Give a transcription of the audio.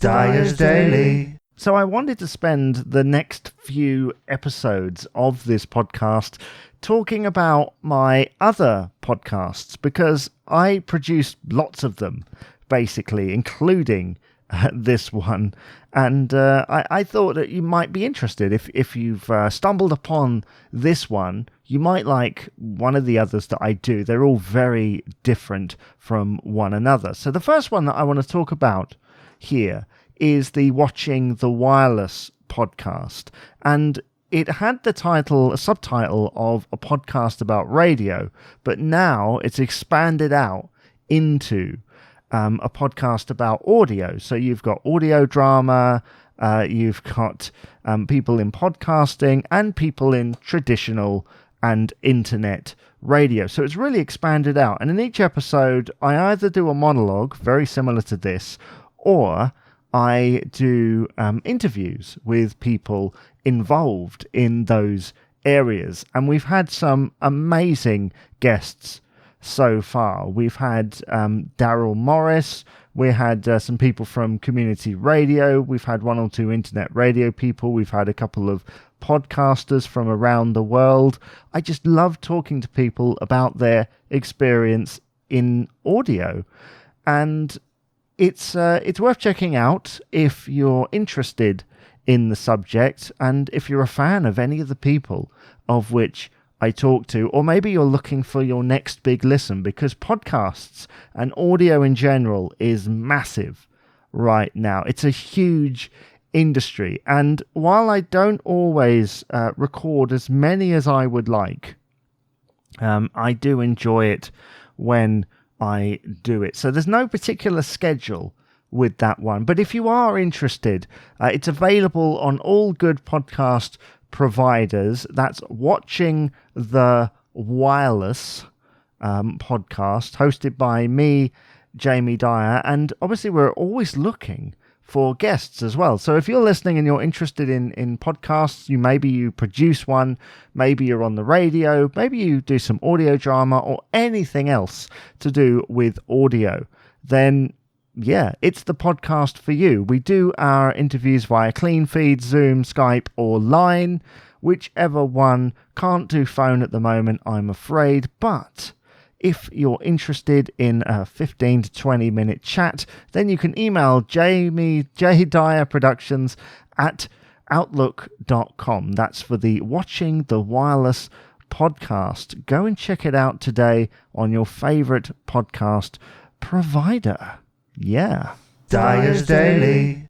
Dyer's Daily. So I wanted to spend the next few episodes of this podcast talking about my other podcasts, because I produce lots of them, basically, including this one. And I thought that you might be interested. If you've stumbled upon this one, you might like one of the others that I do. They're all very different from one another. So the first one that I want to talk about here is the Watching the Wireless podcast. And it had a subtitle of a podcast about radio, but now it's expanded out into a podcast about audio. So you've got audio drama, you've got people in podcasting and people in traditional and internet radio. So it's really expanded out. And in each episode, I either do a monologue, very similar to this, or I do interviews with people involved in those areas. And we've had some amazing guests so far. We've had Daryl Morris. We had some people from community radio. We've had one or two internet radio people. We've had a couple of podcasters from around the world. I just love talking to people about their experience in audio. And it's worth checking out if you're interested in the subject and if you're a fan of any of the people of which I talk to, or maybe you're looking for your next big listen, because podcasts and audio in general is massive right now. It's a huge industry, and while I don't always record as many as I would like, I do enjoy it when I do it. So there's no particular schedule with that one, but if you are interested, it's available on all good podcast providers. That's Watching the Wireless podcast, hosted by me, Jamie Dyer, and obviously we're always looking for guests as well. So if you're listening and you're interested in podcasts, maybe you produce one, maybe you're on the radio, maybe you do some audio drama or anything else to do with audio, then yeah, it's the podcast for you. We do our interviews via Clean Feed, Zoom, Skype, or Line, whichever one. Can't do phone at the moment, I'm afraid, but if you're interested in a 15 to 20 minute chat, then you can email JDyerProductions at outlook.com. That's for the Watching the Wireless podcast. Go and check it out today on your favorite podcast provider. Yeah. Dyer's Daily.